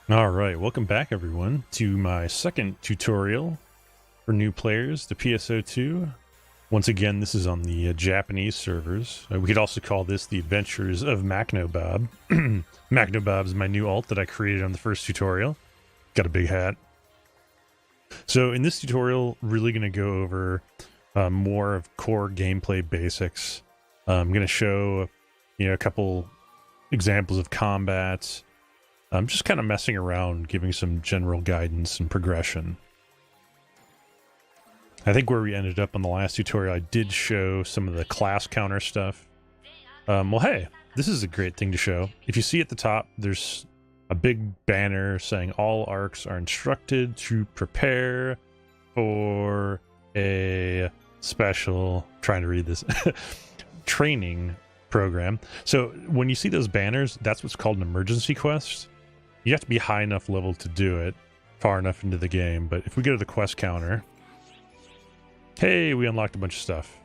All right, welcome back everyone to my second tutorial for new players, the PSO2. Once again, this is on the Japanese servers. We could also call this the Adventures of Macnobob. Macnobob is my new alt that I created on the first tutorial. Got a big hat. So in this tutorial, really going to go over more of core gameplay basics. I'm going to show, a couple examples of combats. I'm just kind of messing around, giving some general guidance and progression. I think where we ended up on the last tutorial, I did show some of the class counter stuff. Well, hey, this is a great thing to show. If you see at the top, there's a big banner saying all Arks are instructed to prepare for a special, trying to read this, training program. So when you see those banners, that's what's called an emergency quest. You have to be high enough level to do it, far enough into the game. But if we go to the quest counter, hey, we unlocked a bunch of stuff.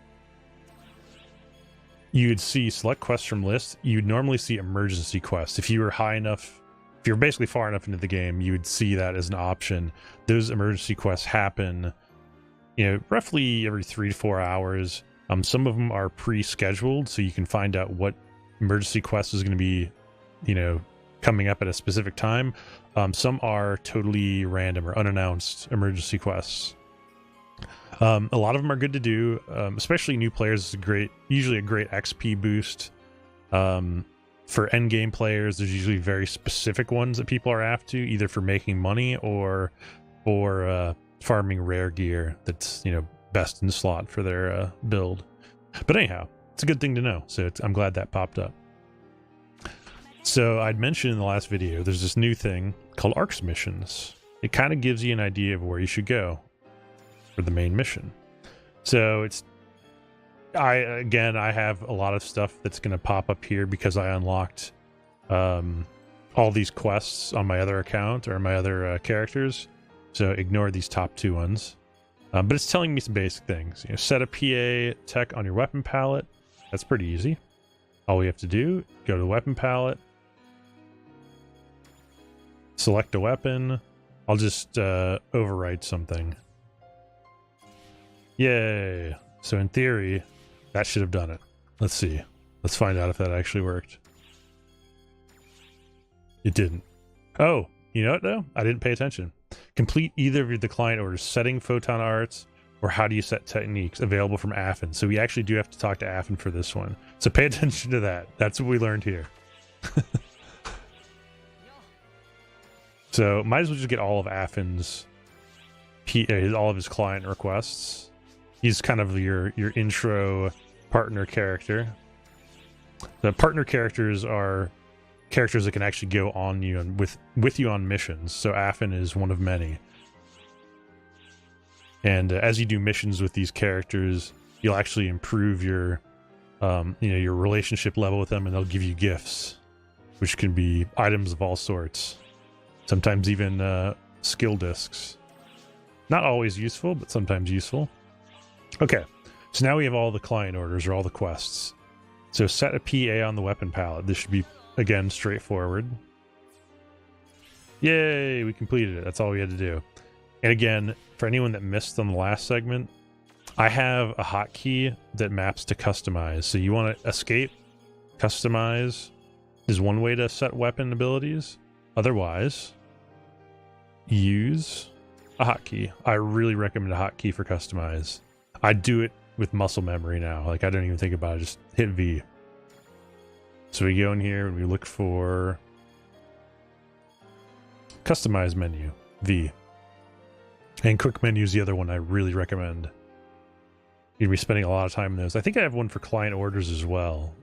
You'd see select quests from list. You'd normally see emergency quests. If you were high enough, if you're basically far enough into the game, you would see that as an option. Those emergency quests happen, roughly every 3 to 4 hours. Some of them are pre-scheduled, so you can find out what emergency quest is going to be, coming up at a specific time. Some are totally random or unannounced emergency quests. A lot of them are good to do, especially new players. It's usually a great XP boost. For endgame players, there's usually very specific ones that people are after, either for making money or for farming rare gear that's best in slot for their build. But anyhow, it's a good thing to know. So I'm glad that popped up. So I'd mentioned in the last video, there's this new thing called Arks Missions. It kind of gives you an idea of where you should go for the main mission. So I have a lot of stuff that's going to pop up here because I unlocked all these quests on my other account or my other characters. So ignore these top two ones. But it's telling me some basic things. Set a PA tech on your weapon palette. That's pretty easy. All we have to do, go to the weapon palette, select a weapon. I'll just overwrite something. Yay. So in theory, that should have done it. Let's see. Let's find out if that actually worked. It didn't. Oh, you know what though? I didn't pay attention. Complete either of the client orders, setting Photon arts, or how do you set techniques available from Affin. So we actually do have to talk to Affin for this one. So pay attention to that. That's what we learned here. So might as well just get all of Affin's, all of his client requests. He's kind of your intro partner character. The partner characters are characters that can actually go on you and with you on missions. So Affin is one of many. And as you do missions with these characters, you'll actually improve your your relationship level with them, and they'll give you gifts, which can be items of all sorts. Sometimes even skill discs. Not always useful, but sometimes useful. Okay, so now we have all the client orders or all the quests. So set a PA on the weapon palette. This should be, again, straightforward. Yay, we completed it. That's all we had to do. And again, for anyone that missed on the last segment, I have a hotkey that maps to customize. So you want to escape, customize is one way to set weapon abilities. Otherwise, use a hotkey. I really recommend a hotkey for customize. I do it with muscle memory now. Like, I don't even think about it. Just hit V. So we go in here and we look for customize menu, V. And quick menu is the other one I really recommend. You'd be spending a lot of time in those. I think I have one for client orders as well.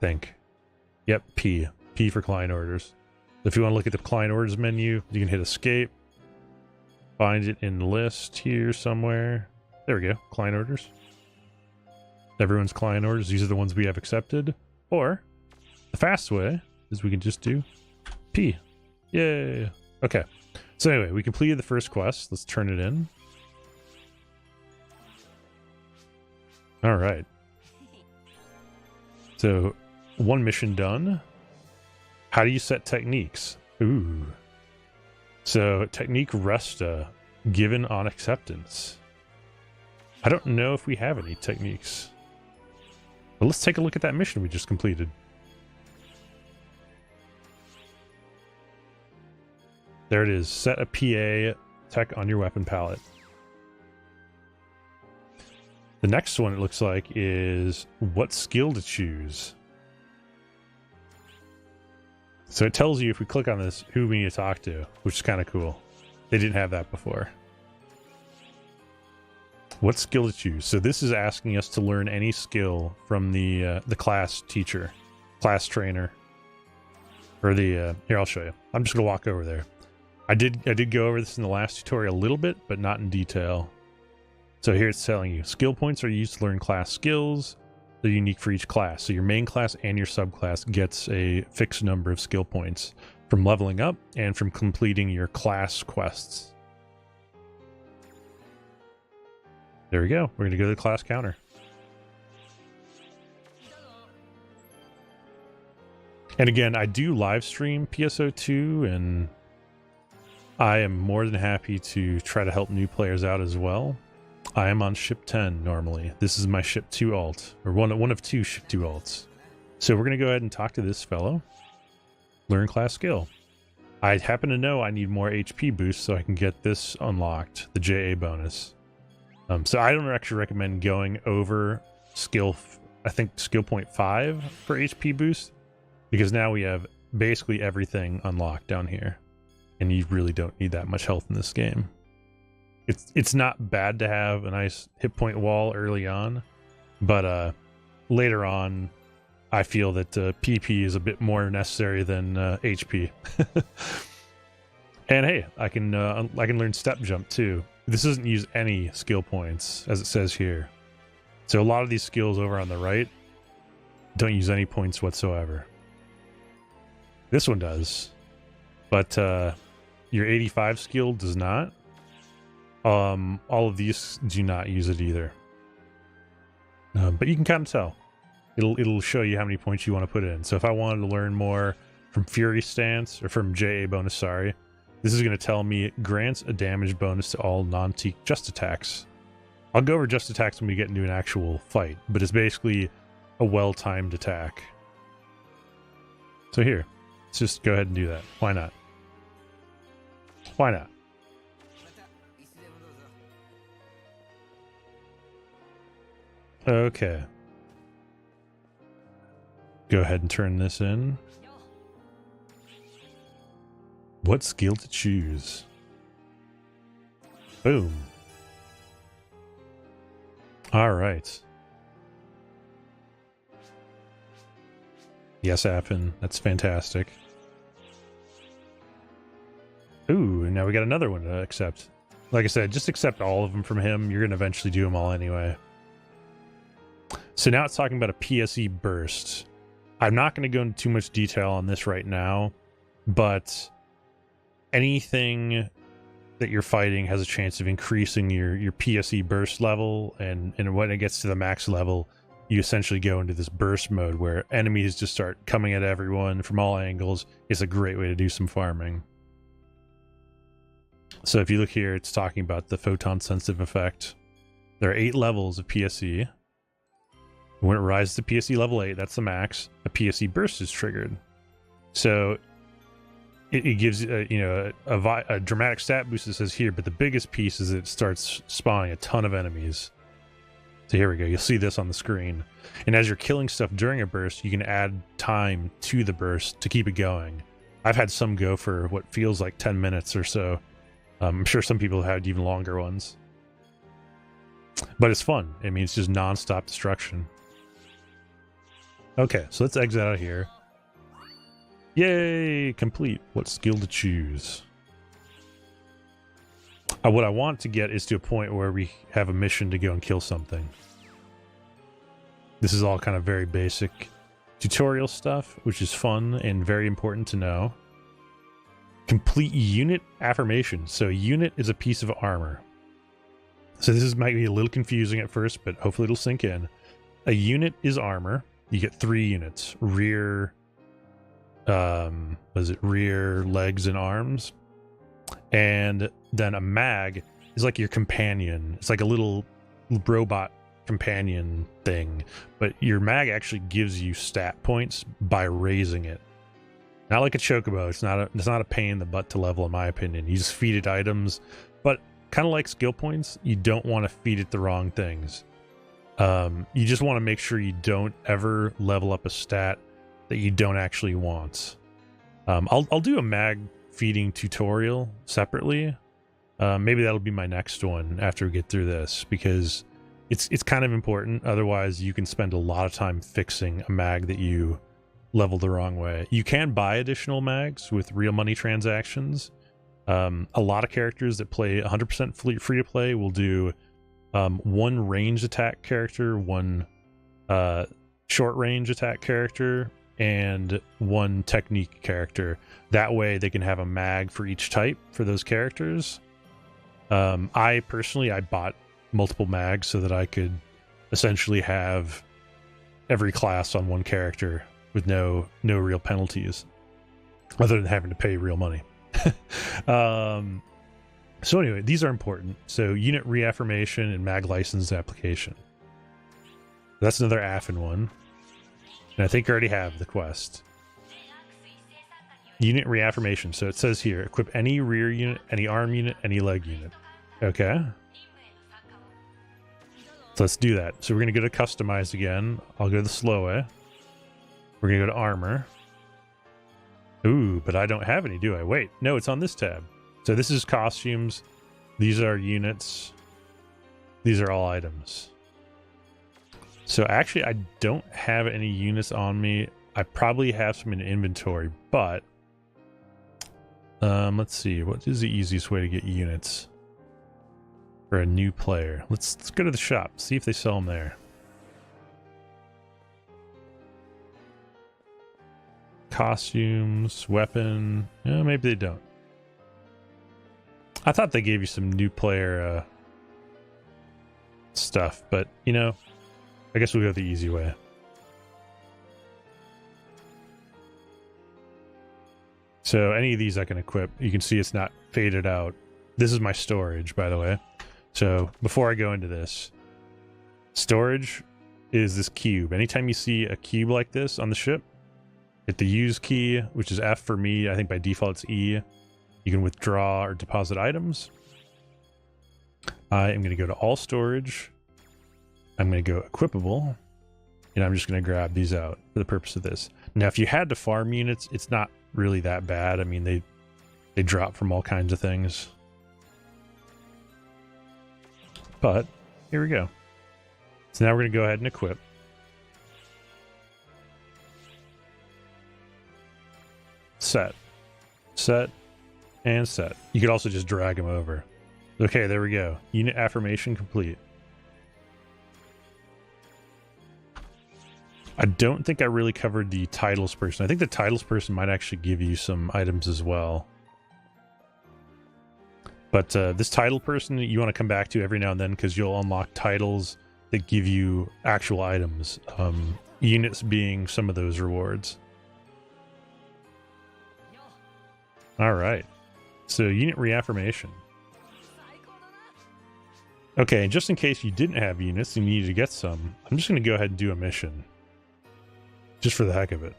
Yep, P. P for client orders. If you want to look at the client orders menu, you can hit escape. Find it in list here somewhere. There we go. Client orders. Everyone's client orders. These are the ones we have accepted. Or the fast way is we can just do P. Yay. Okay. So anyway, we completed the first quest. Let's turn it in. All right. So one mission done. How do you set techniques? Ooh. So, technique Resta, given on acceptance. I don't know if we have any techniques. But let's take a look at that mission we just completed. There it is. Set a PA tech on your weapon pallet. The next one, it looks like, is what skill to choose. So it tells you if we click on this who we need to talk to, which is kind of cool. They didn't have that before. What skill to choose? So this is asking us to learn any skill from the class teacher, class trainer, or the here I'll show you. I'm just gonna walk over there. I did go over this in the last tutorial a little bit, but not in detail. So here it's telling you skill points are used to learn class skills. They're unique for each class. So your main class and your subclass gets a fixed number of skill points from leveling up and from completing your class quests. There we go. We're going to go to the class counter. And again, I do live stream PSO2, and I am more than happy to try to help new players out as well. I am on ship 10 normally. This is my ship 2 alt, or one of 2 ship 2 alts. So we're going to go ahead and talk to this fellow. Learn class skill. I happen to know I need more HP boost so I can get this unlocked, the JA bonus. So I don't actually recommend going over skill, I think skill point 5 for HP boost, because now we have basically everything unlocked down here, and you really don't need that much health in this game. It's not bad to have a nice hit point wall early on, but later on, I feel that PP is a bit more necessary than HP. And hey, I can learn step jump too. This doesn't use any skill points, as it says here. So a lot of these skills over on the right don't use any points whatsoever. This one does, but your 85 skill does not. All of these do not use it either. But you can kind of tell. It'll show you how many points you want to put in. So if I wanted to learn more from Fury Stance, or from JA bonus, sorry, this is going to tell me it grants a damage bonus to all non-teak just attacks. I'll go over just attacks when we get into an actual fight, but it's basically a well-timed attack. So here, let's just go ahead and do that. Why not? Why not? Okay. Go ahead and turn this in. What skill to choose? Boom. All right. Yes, Appin. That's fantastic. Ooh, and now we got another one to accept. Like I said, just accept all of them from him. You're going to eventually do them all anyway. So now it's talking about a Pse Burst. I'm not going to go into too much detail on this right now, but anything that you're fighting has a chance of increasing your Pse Burst level, and when it gets to the max level, you essentially go into this burst mode where enemies just start coming at everyone from all angles. It's a great way to do some farming. So if you look here, it's talking about the photon sensitive effect. There are 8 levels of Pse. When it rises to Pse level 8, that's the max, a Pse Burst is triggered. So it gives a dramatic stat boost, it says here, but the biggest piece is it starts spawning a ton of enemies. So here we go, you'll see this on the screen. And as you're killing stuff during a burst, you can add time to the burst to keep it going. I've had some go for what feels like 10 minutes or so. I'm sure some people have had even longer ones. But it's fun. I mean, it's just non-stop destruction. Okay, so let's exit out of here. Yay! Complete. What skill to choose? What I want to get is to a point where we have a mission to go and kill something. This is all kind of very basic tutorial stuff, which is fun and very important to know. Complete unit affirmation. So unit is a piece of armor. So this might be a little confusing at first, but hopefully it'll sink in. A unit is armor. You get 3 units. Rear, was it rear, legs, and arms. And then a mag is like your companion. It's like a little robot companion thing, but your mag actually gives you stat points by raising it. Not like a chocobo. It's not a pain in the butt to level, in my opinion. You just feed it items, but kind of like skill points, you don't want to feed it the wrong things. You just want to make sure you don't ever level up a stat that you don't actually want. I'll do a mag feeding tutorial separately. Maybe that'll be my next one after we get through this, because it's kind of important. Otherwise, you can spend a lot of time fixing a mag that you leveled the wrong way. You can buy additional mags with real money transactions. A lot of characters that play 100% free to play will do one range attack character, one short range attack character, and one technique character. That way they can have a mag for each type for those characters. I personally bought multiple mags so that I could essentially have every class on one character with no real penalties other than having to pay real money. So anyway, these are important. So unit reaffirmation and mag license application. That's another AFN one. And I think I already have the quest. Unit reaffirmation. So it says here, equip any rear unit, any arm unit, any leg unit. Okay. So let's do that. So we're going to go to customize again. I'll go the slow way. We're going to go to armor. Ooh, but I don't have any, do I? Wait, no, it's on this tab. So this is costumes. These are units. These are all items. So actually, I don't have any units on me. I probably have some in inventory, but let's see. What is the easiest way to get units for a new player? Let's go to the shop, see if they sell them there. Costumes, weapon. Maybe they don't. I thought they gave you some new player stuff, but you know, I guess we'll go the easy way. So any of these I can equip. You can see it's not faded out. This is my storage, by the way. So before I go into this, storage is this cube. Anytime you see a cube like this on the ship, hit the use key, which is F for me. I think by default it's E. You can withdraw or deposit items. I am going to go to all storage. I'm going to go equipable. And I'm just going to grab these out for the purpose of this. Now, if you had to farm units, it's not really that bad. I mean, they drop from all kinds of things. But here we go. So now we're going to go ahead and equip. Set, and set. You could also just drag them over. Okay, there we go. Unit affirmation complete. I don't think I really covered the titles person. I think the titles person might actually give you some items as well. But this title person you want to come back to every now and then, because you'll unlock titles that give you actual items. Units being some of those rewards. All right. So unit reaffirmation. Okay, and just in case you didn't have units and you needed to get some, I'm just going to go ahead and do a mission. Just for the heck of it.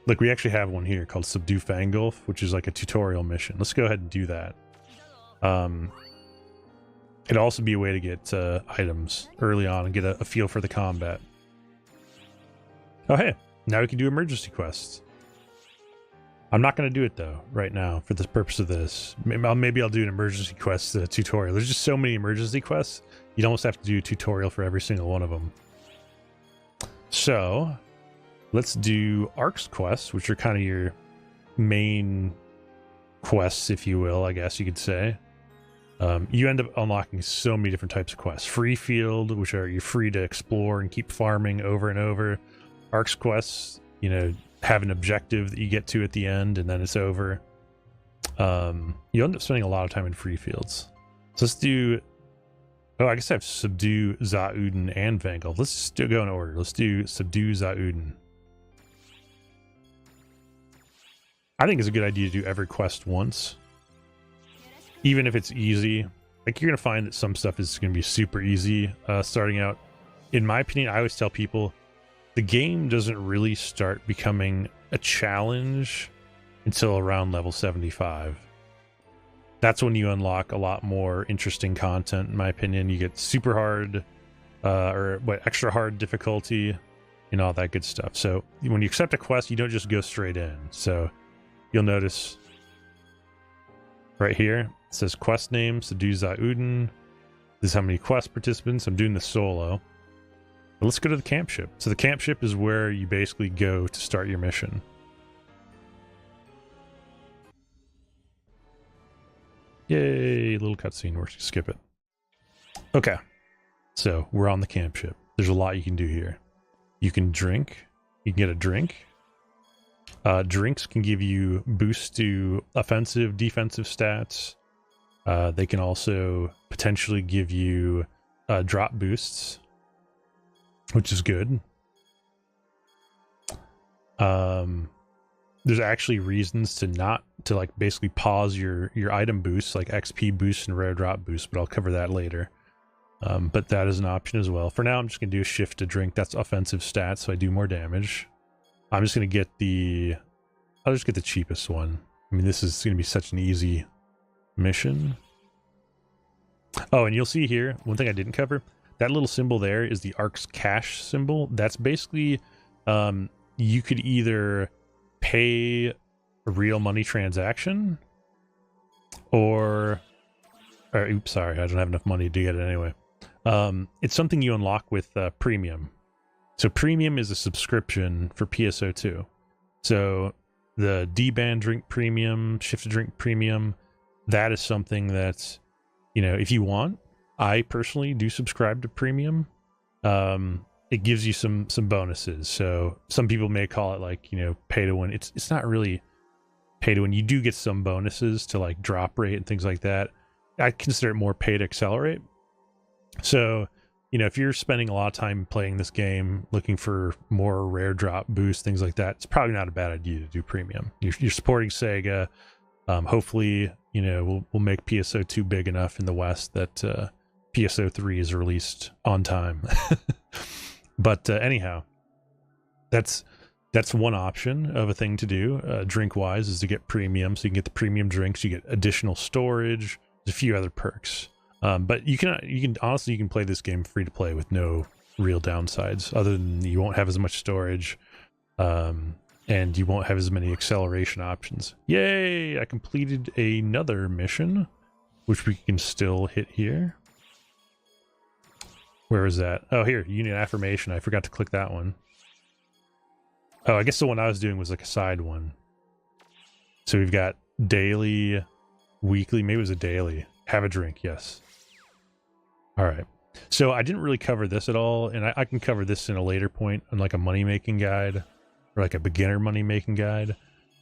Look, we actually have one here called Subdue Fangulf, which is like a tutorial mission. Let's go ahead and do that. It'd also be a way to get items early on and get a feel for the combat. Oh, hey, now we can do emergency quests. I'm not going to do it, though, right now for the purpose of this. Maybe I'll do an emergency quest tutorial. There's just so many emergency quests, you'd almost have to do a tutorial for every single one of them. So, let's do Arks quests, which are kind of your main quests, if you will, I guess you could say. You end up unlocking so many different types of quests. Free field, which are you're free to explore and keep farming over and over. Arks quests, you know, have an objective that you get to at the end and then it's over. You end up spending a lot of time in free fields. So let's do, oh, I guess I have Subdue, Zauden, and Vangel. Let's just go in order. Let's do Subdue, Zauden. I think it's a good idea to do every quest once, even if it's easy. Like, you're gonna find that some stuff is gonna be super easy starting out. In my opinion, I always tell people the game doesn't really start becoming a challenge until around level 75. That's when you unlock a lot more interesting content, in my opinion. You get super hard extra hard difficulty and all that good stuff. So when you accept a quest, you don't just go straight in. So you'll notice right here it says quest name, Sadu Zauden. This is how many quest participants. I'm doing the solo. But let's go to the camp ship. So the camp ship is where you basically go to start your mission. Yay, little cutscene. We're gonna skip it. Okay, so we're on the camp ship. There's a lot you can do here. You can drink. You can get a drink. Drinks can give you boosts to offensive, defensive stats. They can also potentially give you drop boosts, which is good. There's actually reasons to like basically pause your item boosts, like XP boosts and rare drop boosts, but I'll cover that later. But that is an option as well. For now, I'm just gonna do a shift to drink. That's offensive stats, so I do more damage. I'm just gonna get I'll just get the cheapest one. I mean, this is gonna be such an easy mission. Oh, and you'll see here, one thing I didn't cover, that little symbol there is the Arks cash symbol. That's basically, you could either pay a real money transaction or oops, sorry, I don't have enough money to get it anyway. It's something you unlock with premium. So premium is a subscription for PSO2. So the D-band drink premium, shift to drink premium, that is something that's, you know, if you want, I personally do subscribe to premium. It gives you some bonuses. So some people may call it like, you know, pay to win. It's not really pay to win. You do get some bonuses to like drop rate and things like that. I consider it more pay to accelerate. So, you know, if you're spending a lot of time playing this game, looking for more rare drop boosts, things like that, it's probably not a bad idea to do premium. You're supporting Sega. Hopefully, you know, we'll make PSO2 big enough in the West that PSO3 is released on time. But anyhow, that's one option of a thing to do, drink-wise, is to get premium. So you can get the premium drinks, you get additional storage, there's a few other perks. But you can honestly, you can play this game free to play with no real downsides, other than you won't have as much storage, and you won't have as many acceleration options. Yay! I completed another mission, which we can still hit here. Where is that? Oh, here, Unit Affirmation. I forgot to click that one. Oh, I guess the one I was doing was like a side one. So we've got daily, weekly, maybe it was a daily. Have a drink, yes. All right. So I didn't really cover this at all, and I can cover this in a later point on like a money-making guide or like a beginner money-making guide.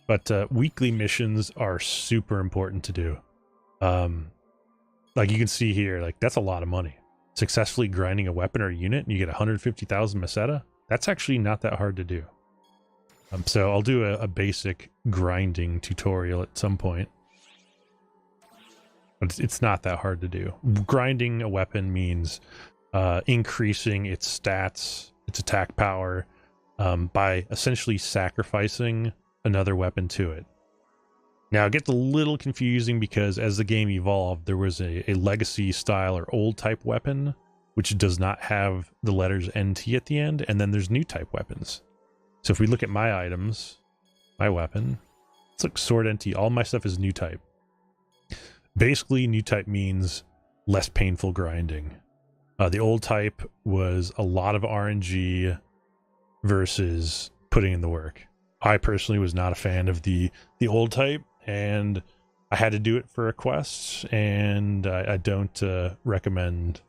But weekly missions are super important to do. Like you can see here, like that's a lot of money. Successfully grinding a weapon or unit and you get 150,000 meseta. That's actually not that hard to do. So I'll do a basic grinding tutorial at some point. But it's not that hard to do. Grinding a weapon means increasing its stats, its attack power, by essentially sacrificing another weapon to it. Now, it gets a little confusing because as the game evolved, there was a legacy style or old type weapon, which does not have the letters NT at the end, and then there's new type weapons. So if we look at my items, my weapon, let's look sword NT, all my stuff is new type. Basically, new type means less painful grinding. The old type was a lot of RNG versus putting in the work. I personally was not a fan of the old type, and I had to do it for a quest, and I don't recommend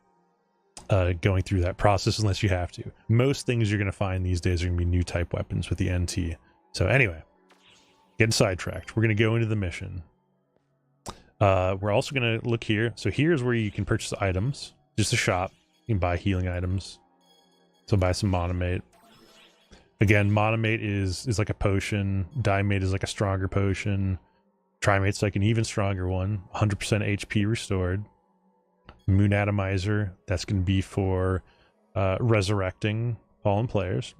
going through that process unless you have to. Most things you're going to find these days are going to be new type weapons with the NT. So anyway, getting sidetracked. We're going to go into the mission. We're also going to look here. So here's where you can purchase items. Just a shop. You can buy healing items. So buy some monomate. Again, monomate is like a potion. Dimate is like a stronger potion. Trimate's like an even stronger one. 100% HP restored. Moon Atomizer, that's going to be for resurrecting fallen players.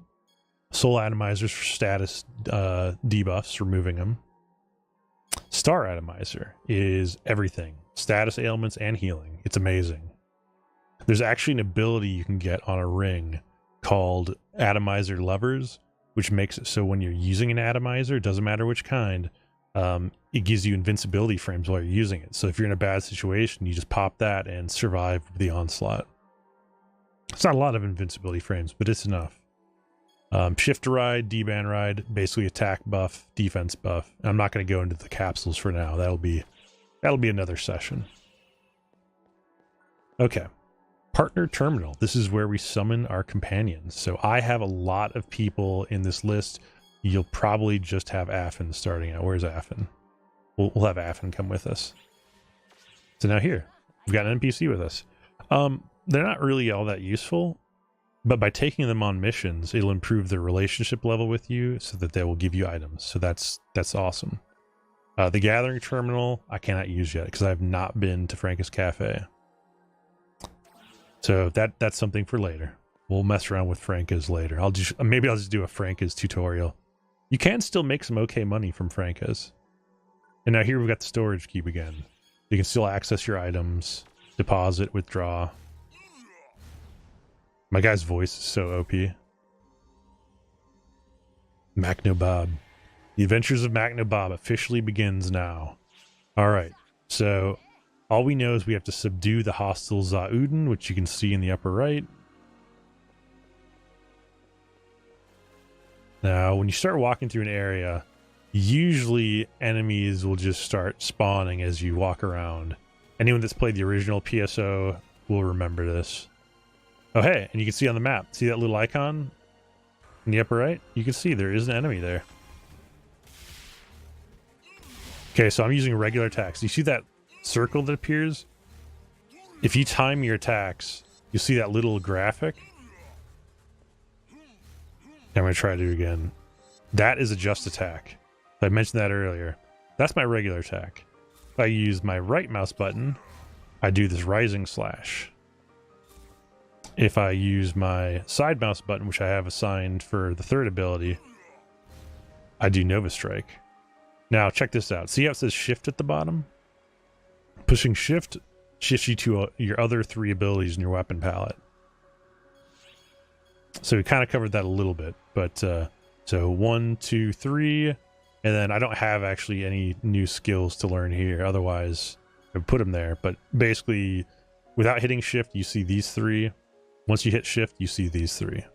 Soul Atomizers for status debuffs, removing them. Star Atomizer is everything. Status ailments and healing. It's amazing. There's actually an ability you can get on a ring called Atomizer Levers, which makes it so when you're using an atomizer, it doesn't matter which kind, it gives you invincibility frames while you're using it. So if you're in a bad situation, you just pop that and survive the onslaught. It's not a lot of invincibility frames, but it's enough. Shift Ride, D-Band Ride, basically attack buff, defense buff. I'm not going to go into the capsules for now. That'll be another session. Okay. Partner Terminal. This is where we summon our companions. So I have a lot of people in this list. You'll probably just have Affin starting out. Where's Affin? We'll have Affin come with us. So now here, we've got an NPC with us. They're not really all that useful, but by taking them on missions, it'll improve their relationship level with you so that they will give you items. So that's awesome. The Gathering Terminal, I cannot use yet because I have not been to Franca's Cafe. So that's something for later. We'll mess around with Franca's later. Maybe I'll just do a Franca's tutorial. You can still make some okay money from Franca's. And now here we've got the storage cube again. You can still access your items, deposit, withdraw. My guy's voice is so OP. Macnobob. The Adventures of Macnobob officially begins now. Alright, so all we know is we have to subdue the hostile Zaudin, which you can see in the upper right. Now, when you start walking through an area, usually enemies will just start spawning as you walk around. Anyone that's played the original PSO will remember this. Oh, hey, and you can see on the map, see that little icon in the upper right? You can see there is an enemy there. Okay, so I'm using regular attacks. You see that circle that appears? If you time your attacks, you'll see that little graphic. I'm going to try to do it again. That is a just attack. I mentioned that earlier. That's my regular attack. If I use my right mouse button, I do this rising slash. If I use my side mouse button, which I have assigned for the third ability, I do Nova Strike. Now, check this out. See how it says shift at the bottom? Pushing shift shifts you to your other three abilities in your weapon palette. So we kind of covered that a little bit, but so 1, 2, 3, and then I don't have actually any new skills to learn here. Otherwise, I would put them there. But basically, without hitting shift, you see these three. Once you hit shift, you see these three.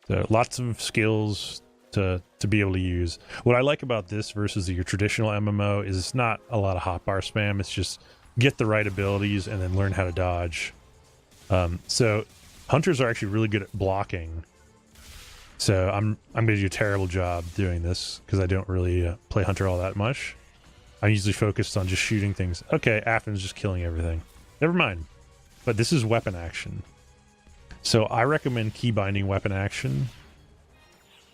So lots of skills to be able to use. What I like about this versus your traditional MMO is it's not a lot of hotbar spam. It's just get the right abilities and then learn how to dodge. So hunters are actually really good at blocking. So I'm going to do a terrible job doing this because I don't really play hunter all that much. I'm usually focused on just shooting things. Okay, Affin's just killing everything. Never mind. But this is weapon action. So I recommend keybinding weapon action.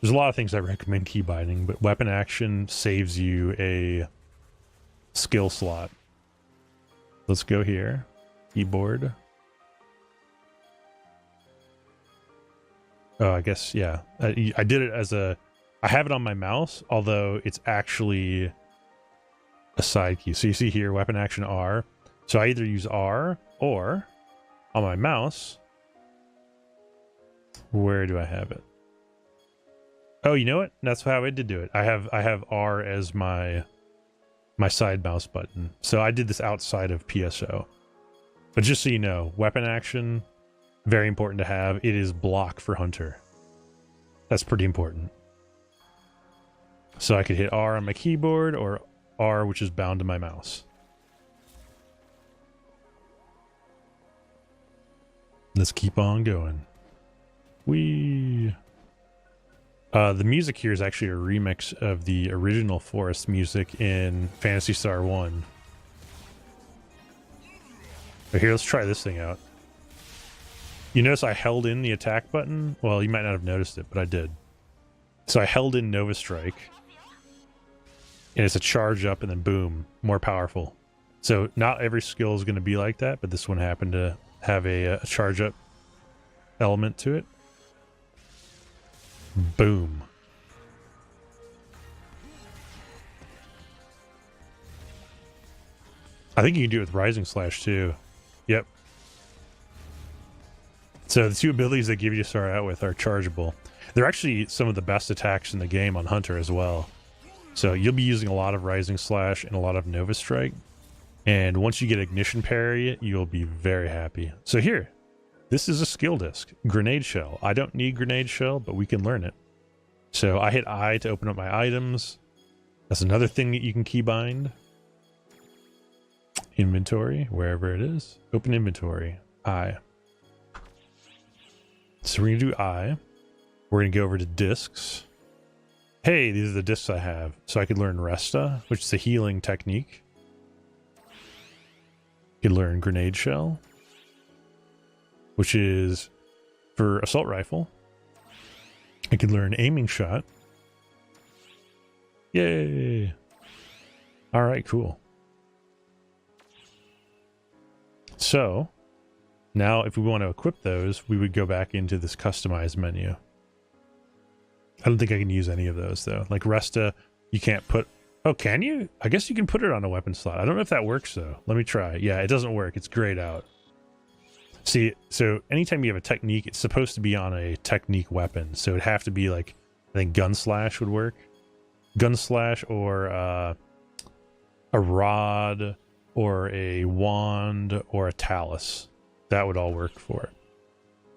There's a lot of things I recommend keybinding, but weapon action saves you a skill slot. Let's go here. Keyboard. Oh, I guess, yeah. I did it as a... I have it on my mouse, although it's actually a side key. So you see here, weapon action R. So I either use R or on my mouse... Where do I have it? Oh, you know what? That's how I did do it. I have R as my side mouse button. So I did this outside of PSO. But just so you know, weapon action, very important to have. It is block for hunter. That's pretty important. So I could hit R on my keyboard or R, which is bound to my mouse. Let's keep on going. The music here is actually a remix of the original Forest music in Phantasy Star 1. But here, let's try this thing out. You notice I held in the attack button? Well, you might not have noticed it, but I did. So I held in Nova Strike, and it's a charge up and then boom, more powerful. So not every skill is going to be like that, but this one happened to have a charge up element to it. Boom. I think you can do it with Rising Slash too. Yep. So the two abilities they give you to start out with are chargeable. They're actually some of the best attacks in the game on Hunter as well. So you'll be using a lot of Rising Slash and a lot of Nova Strike. And once you get Ignition Parry, you'll be very happy. So here, this is a skill disc. Grenade Shell. I don't need Grenade Shell, but we can learn it. So I hit I to open up my items. That's another thing that you can keybind. Inventory, wherever it is. Open inventory. I. So we're going to do I. We're going to go over to discs. Hey, these are the discs I have. So I could learn Resta, which is a healing technique. You could learn Grenade Shell, which is for Assault Rifle. I could learn Aiming Shot. Yay! Alright, cool. So, now if we want to equip those, we would go back into this Customize menu. I don't think I can use any of those, though. Like Resta, you can't put... Oh, can you? I guess you can put it on a weapon slot. I don't know if that works, though. Let me try. Yeah, it doesn't work. It's grayed out. See, so anytime you have a technique, it's supposed to be on a technique weapon. So it'd have to be like, I think Gun Slash would work. Gun Slash or a rod or a wand or a talus. That would all work for it.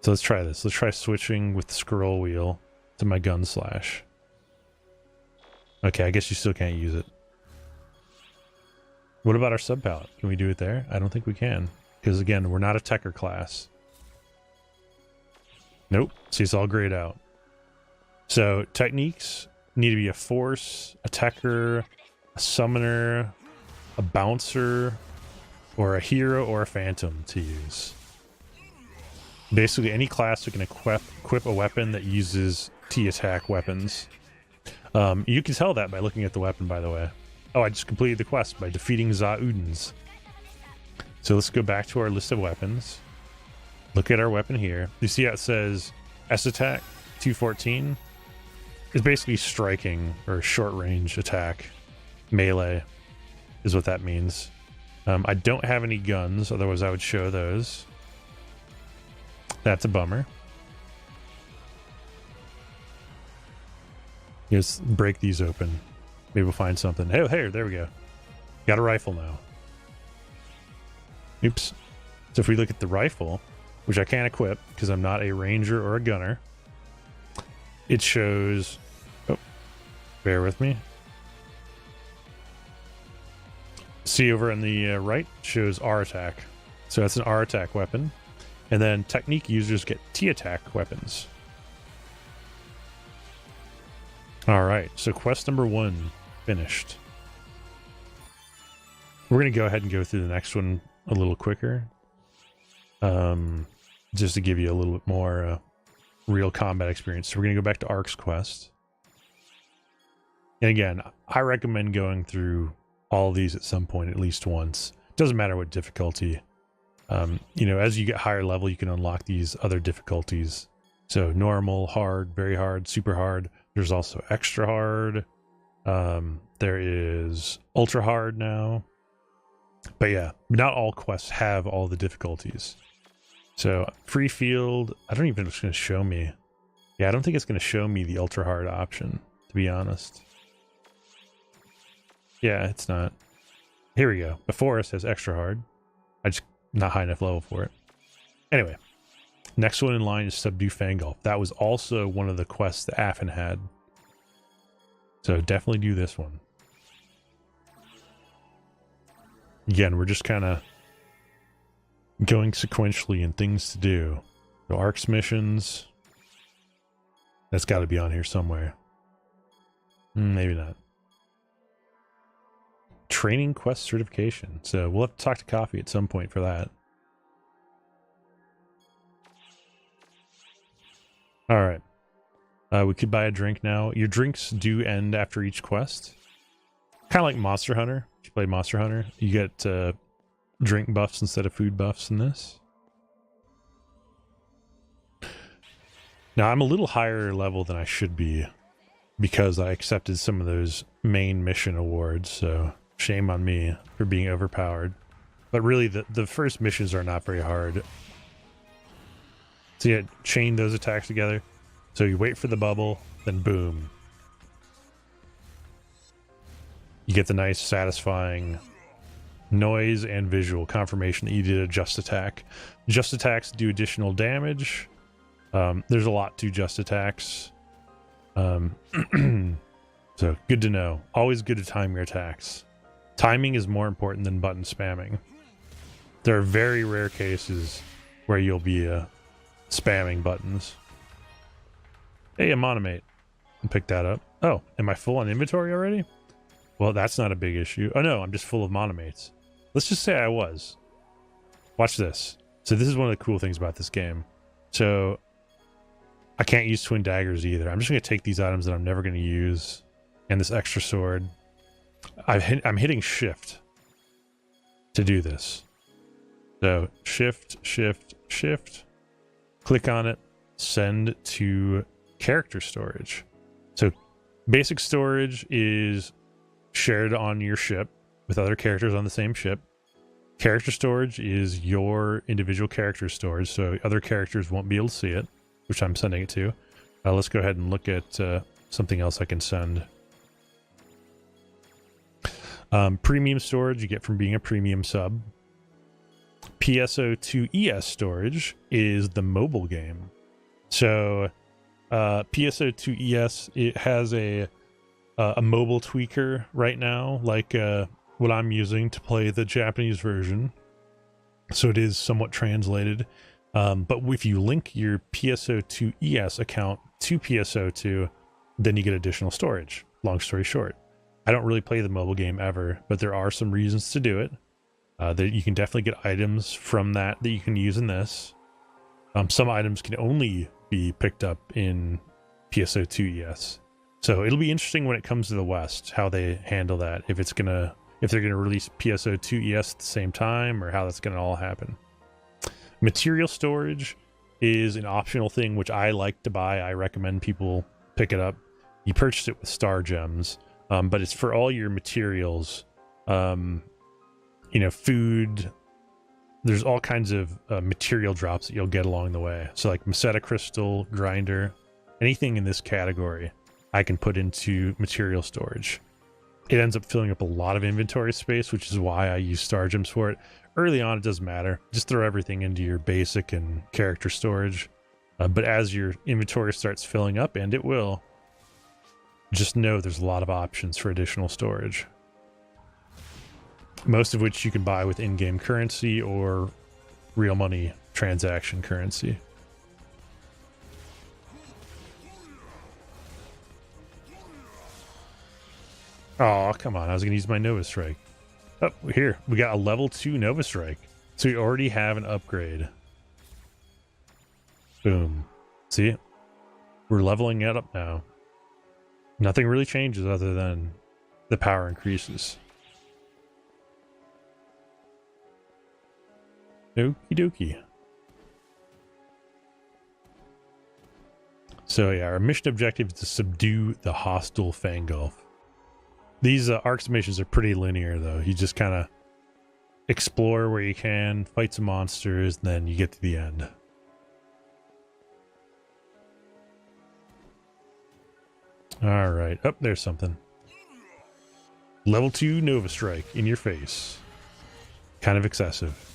So let's try this. Let's try switching with the scroll wheel to my Gun Slash. Okay, I guess you still can't use it. What about our sub pallet? Can we do it there? I don't think we can. Because again, we're not a techer class. Nope. See, it's all grayed out. So techniques need to be a force, a techer, a summoner, a bouncer, or a hero or a phantom to use. Basically, any class that can equip a weapon that uses T-attack weapons. You can tell that by looking at the weapon, by the way. Oh, I just completed the quest by defeating Zaudens. So let's go back to our list of weapons. Look at our weapon here. You see how it says S-attack 214? It's basically striking or short range attack. Melee is what that means. I don't have any guns, otherwise I would show those. That's a bummer. Just break these open. Maybe we'll find something. Hey, there we go. Got a rifle now. Oops. So if we look at the rifle, which I can't equip because I'm not a ranger or a gunner, it shows... Oh, bear with me. See over on the right, shows R attack. So that's an R attack weapon. And then technique users get T attack weapons. Alright, so quest number 1 finished. We're going to go ahead and go through the next one a little quicker. Just to give you a little bit more real combat experience. So we're going to go back to Arks quest. And again, I recommend going through all of these at some point, at least once. Doesn't matter what difficulty. You know, as you get higher level, you can unlock these other difficulties. So normal, hard, very hard, super hard. There's also extra hard. There is ultra hard now. But yeah, not all quests have all the difficulties. So free field, I don't even know if it's going to show me. Yeah, I don't think it's going to show me the ultra hard option, to be honest. Yeah, it's not. Here we go. Before it says extra hard. I just not high enough level for it. Anyway, next one in line is Subdue Fangolf. That was also one of the quests that Affin had. So definitely do this one. Again, we're just kind of going sequentially in things to do. So Arks Missions. That's got to be on here somewhere. Maybe not. Training quest certification. So we'll have to talk to Coffee at some point for that. All right. We could buy a drink now. Your drinks do end after each quest. Kind of like Monster Hunter. If you play Monster Hunter, you get drink buffs instead of food buffs in this. Now, I'm a little higher level than I should be because I accepted some of those main mission awards, so shame on me for being overpowered. But really, the first missions are not very hard. So you chain those attacks together. So you wait for the bubble, then boom. You get the nice, satisfying noise and visual confirmation that you did a just attack. Just attacks do additional damage. There's a lot to just attacks. So good to know. Always good to time your attacks. Timing is more important than button spamming. There are very rare cases where you'll be spamming buttons. Hey, a monomate. Pick that up. Oh, am I full on inventory already? Well, that's not a big issue. Oh no, I'm just full of monomates. Let's just say I was. Watch this. So this is one of the cool things about this game. So I can't use twin daggers either. I'm just going to take these items that I'm never going to use and this extra sword. I'm hitting shift to do this. So shift, shift, shift. Click on it. Send to character storage. So basic storage is shared on your ship with other characters on the same ship. Character storage is your individual character storage, so other characters won't be able to see it, which I'm sending it to. Let's go ahead and look at something else I can send. Premium storage you get from being a premium sub. PSO2 ES storage is the mobile game. So PSO2 ES, it has a mobile tweaker right now, like what I'm using to play the Japanese version. So it is somewhat translated. But if you link your PSO2 ES account to PSO2, then you get additional storage. Long story short, I don't really play the mobile game ever, but there are some reasons to do it. That you can definitely get items from that you can use in this. Some items can only be picked up in PSO2 ES. So it'll be interesting when it comes to the West, how they handle that. If they're gonna release PSO2 ES at the same time, or how that's gonna all happen. Material storage is an optional thing which I like to buy. I recommend people pick it up. You purchase it with star gems, but it's for all your materials. Food. There's all kinds of material drops that you'll get along the way. So like Meseta crystal, grinder, anything in this category, I can put into material storage. It ends up filling up a lot of inventory space, which is why I use star gems for it. Early on, it doesn't matter. Just throw everything into your basic and character storage. But as your inventory starts filling up, and it will, just know there's a lot of options for additional storage. Most of which you can buy with in-game currency or real money transaction currency. Oh, come on. I was going to use my Nova Strike. Oh, here. We got a level 2 Nova Strike. So we already have an upgrade. Boom. See? We're leveling it up now. Nothing really changes other than the power increases. Okie dokie. So yeah, our mission objective is to subdue the hostile Fangulf. These Arks missions are pretty linear though. You just kind of explore where you can, fight some monsters, and then you get to the end. Alright, oh, there's something. Level 2 Nova Strike in your face. Kind of excessive.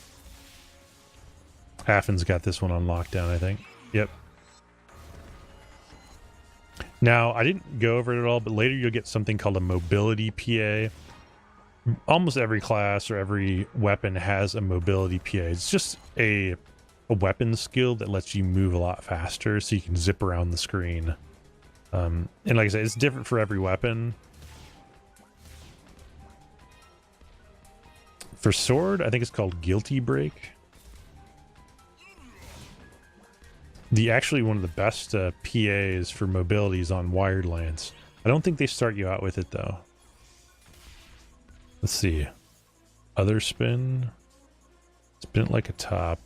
Affin's got this one on lockdown, I think. Yep. Now, I didn't go over it at all, but later you'll get something called a mobility PA. Almost every class or every weapon has a mobility PA. It's just a weapon skill that lets you move a lot faster so you can zip around the screen. And like I said, it's different for every weapon. For sword, I think it's called Guilty Break. Actually one of the best PAs for mobility is on wired lance. I don't think they start you out with it though. Let's see. Other spin. Spin it like a top.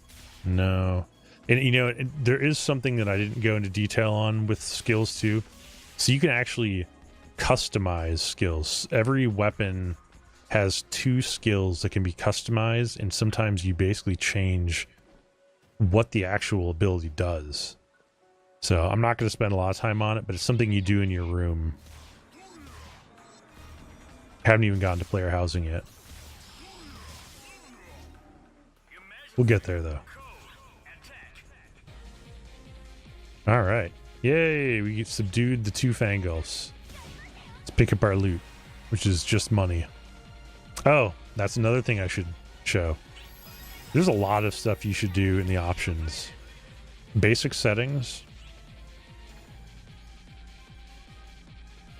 No. And you know, there is something that I didn't go into detail on with skills too. So you can actually customize skills. Every weapon has 2 skills that can be customized, and sometimes you basically change what the actual ability does. So I'm not going to spend a lot of time on it, but it's something you do in your room. Haven't even gotten to player housing yet. We'll get there though. All right. Yay, we subdued the 2 Fangulfs. Let's pick up our loot, which is just money. Oh, that's another thing I should show. There's a lot of stuff you should do in the options. Basic settings.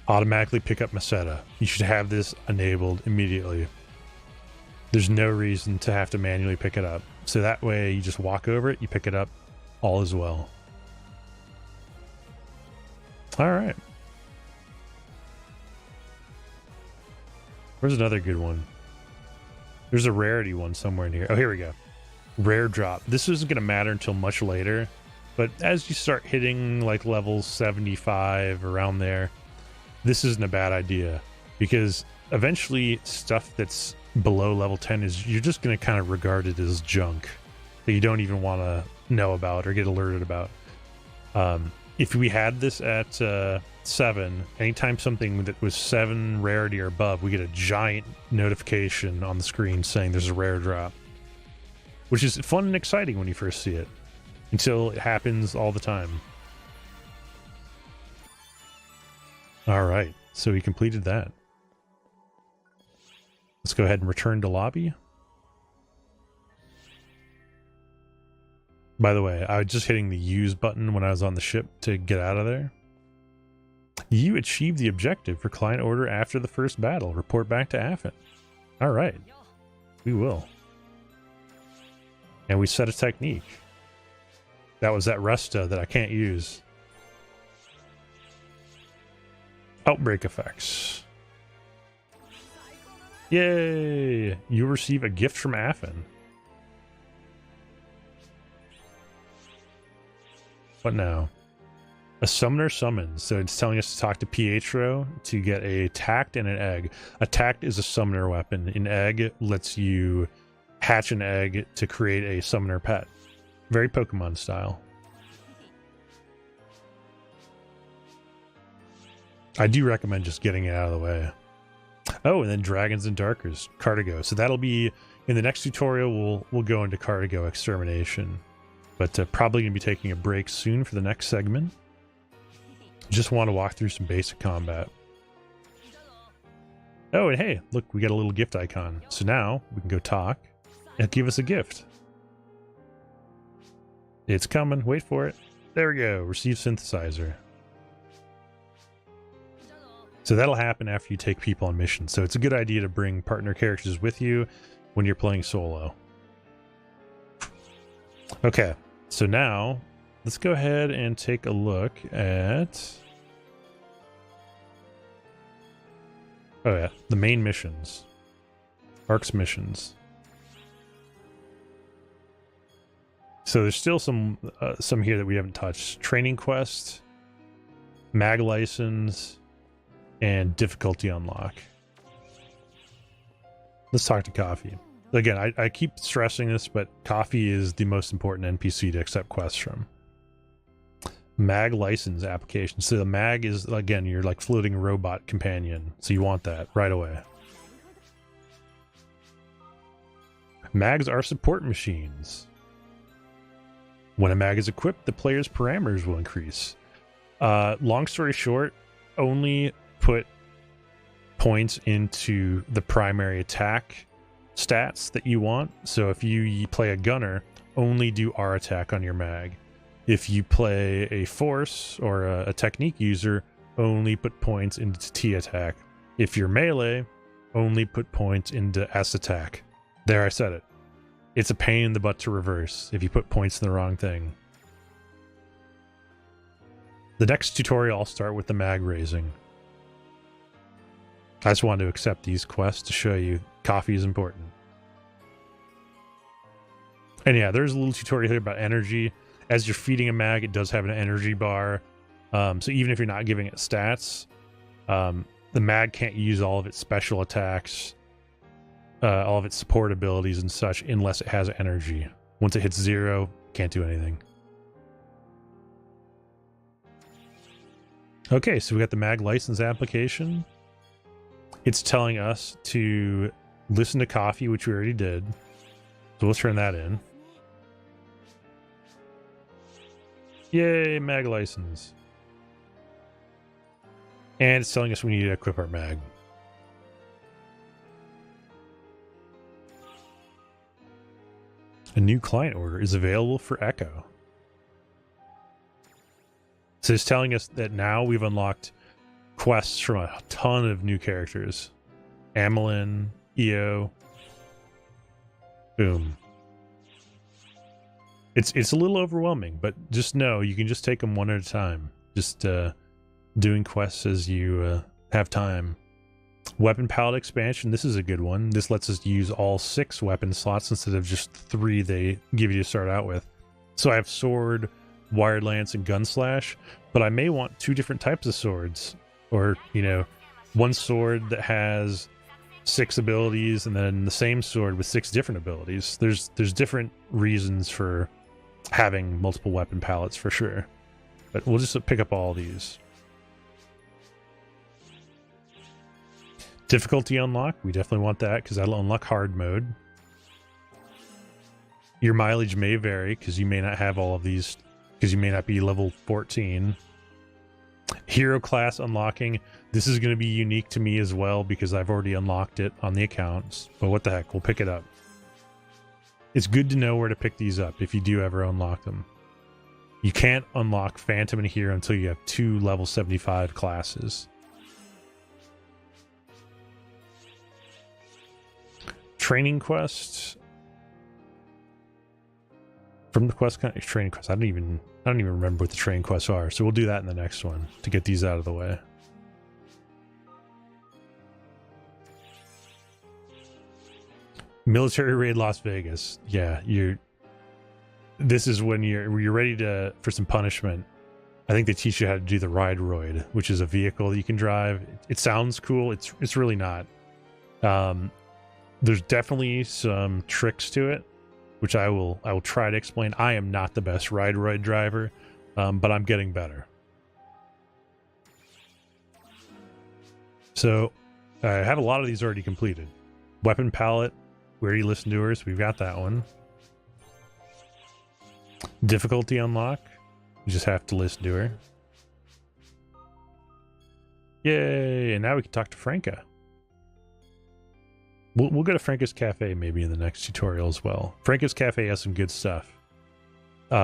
Automatically pick up Meseta. You should have this enabled immediately. There's no reason to have to manually pick it up. So that way you just walk over it, you pick it up, all is well. All right. Where's another good one? There's a rarity one somewhere in here. Oh, here we go. Rare drop. This isn't going to matter until much later, but as you start hitting like level 75 around there, this isn't a bad idea, because eventually stuff that's below level 10 is you're just going to kind of regard it as junk that you don't even want to know about or get alerted about. If we had this at 7, anytime something that was 7 rarity or above, we get a giant notification on the screen saying there's a rare drop, which is fun and exciting when you first see it, until it happens all the time. All right, so we completed that. Let's go ahead and return to lobby. By the way, I was just hitting the use button when I was on the ship to get out of there. You achieved the objective for client order after the first battle. Report back to Affin. All right, we will. And we set a technique. That was that Resta that I can't use. Outbreak effects. Yay! You receive a gift from Affin. What now? A summoner summons. So it's telling us to talk to Pietro to get a tact and an egg. A tact is a summoner weapon. An egg lets you hatch an egg to create a summoner pet. Very Pokemon style. I do recommend just getting it out of the way. Oh, and then Dragons and Darkers, Cardigo. So that'll be in the next tutorial. We'll go into Cardigo extermination, but probably gonna be taking a break soon for the next segment. Just want to walk through some basic combat. Oh, and hey, look, we got a little gift icon. So now we can go talk and give us a gift. It's coming. Wait for it. There we go. Receive synthesizer. So that'll happen after you take people on missions. So it's a good idea to bring partner characters with you when you're playing solo. Okay, so now let's go ahead and take a look at... Oh yeah, the main missions. Arks Missions. So there's still some here that we haven't touched. Training quest, mag license, and difficulty unlock. Let's talk to Coffee. Again, I keep stressing this, but Coffee is the most important NPC to accept quests from. Mag license application. So the mag is, again, your like floating robot companion. So you want that right away. Mags are support machines. When a mag is equipped, the player's parameters will increase. Long story short, only put points into the primary attack stats that you want. So if you play a gunner, only do R attack on your mag. If you play a force or a technique user, only put points into T attack. If you're melee, only put points into S attack. There, I said it. It's a pain in the butt to reverse if you put points in the wrong thing. The next tutorial, I'll start with the mag raising. I just wanted to accept these quests to show you coffee is important. And yeah, there's a little tutorial here about energy. As you're feeding a mag, it does have an energy bar. So even if you're not giving it stats, the mag can't use all of its special attacks, all of its support abilities and such, unless it has energy. Once it hits 0, can't do anything. Okay, so we got the mag license application. It's telling us to listen to coffee, which we already did. So we'll turn that in. Yay, mag license. And it's telling us we need to equip our mag. A new client order is available for Echo. So it's telling us that now we've unlocked quests from a ton of new characters. Amelin, EO. Boom. It's a little overwhelming, but just know you can just take them one at a time. Just doing quests as you have time. Weapon palette expansion. This is a good one. This lets us use all 6 weapon slots instead of just 3 they give you to start out with. So I have sword, wired lance, and gun slash, but I may want 2 different types of swords, or one sword that has 6 abilities and then the same sword with 6 different abilities. There's different reasons for having multiple weapon palettes for sure, but we'll just pick up all these. Difficulty unlock, we definitely want that because that'll unlock hard mode. Your mileage may vary because you may not have all of these, because you may not be level 14. Hero class unlocking, this is going to be unique to me as well because I've already unlocked it on the accounts, but what the heck, we'll pick it up. It's good to know where to pick these up if you do ever unlock them. You can't unlock Phantom and Hero until you have 2 level 75 classes. Training quest. From the quest training quest, I don't even remember what the training quests are, so we'll do that in the next one to get these out of the way. Military raid Las Vegas. Yeah, this is when you're ready for some punishment. I think they teach you how to do the ride roid, which is a vehicle that you can drive. It sounds cool. It's really not. There's definitely some tricks to it, which I will try to explain. I am not the best ride roid driver, but I'm getting better. So I have a lot of these already completed. Weapon palette, we already listened to her, so we've got that one. Difficulty unlock, you just have to listen to her. Yay, and now we can talk to Franca. We'll go to Franca's Cafe maybe in the next tutorial as well. Franca's Cafe has some good stuff.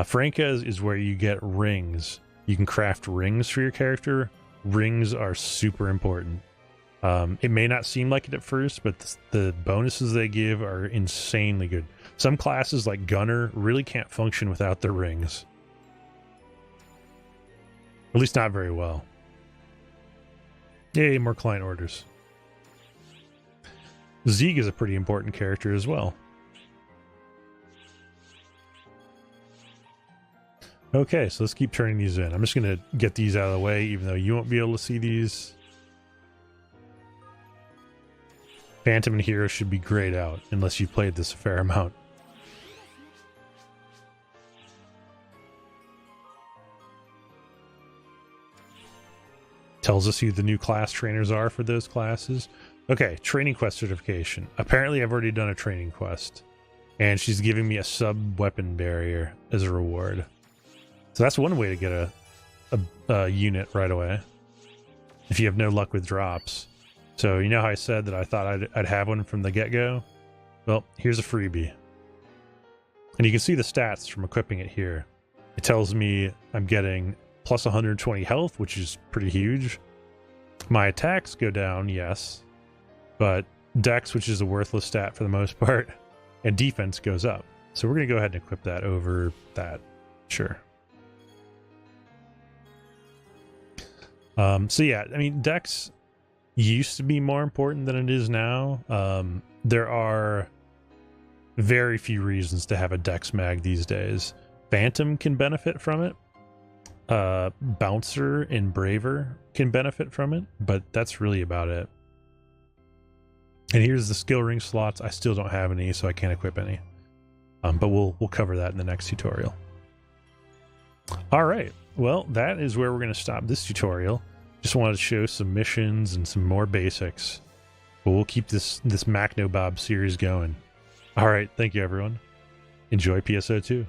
Franca's is where you get rings. You can craft rings for your character. Rings are super important. It may not seem like it at first, but the bonuses they give are insanely good. Some classes like Gunner really can't function without their rings. At least not very well. Yay, more client orders. Zeeg is a pretty important character as well. Okay, so let's keep turning these in. I'm just going to get these out of the way, even though you won't be able to see these. Phantom and Hero should be grayed out, unless you've played this a fair amount. Tells us who the new class trainers are for those classes. Okay, training quest certification. Apparently I've already done a training quest, and she's giving me a sub-weapon barrier as a reward. So that's one way to get a unit right away, if you have no luck with drops. So you know how I said that I thought I'd have one from the get-go? Well, here's a freebie. And you can see the stats from equipping it here. It tells me I'm getting plus 120 health, which is pretty huge. My attacks go down, yes. But Dex, which is a worthless stat for the most part, and defense goes up. So we're going to go ahead and equip that over that. Sure. So yeah, I mean, Dex used to be more important than it is now. There are very few reasons to have a Dex mag these days. Phantom can benefit from it. Bouncer and Braver can benefit from it, but that's really about it. And here's the skill ring slots. I still don't have any, so I can't equip any. But we'll cover that in the next tutorial. All right, well, that is where we're going to stop this tutorial. Just wanted to show some missions and some more basics. But we'll keep this Macnobob series going. All right, thank you, everyone. Enjoy PSO2.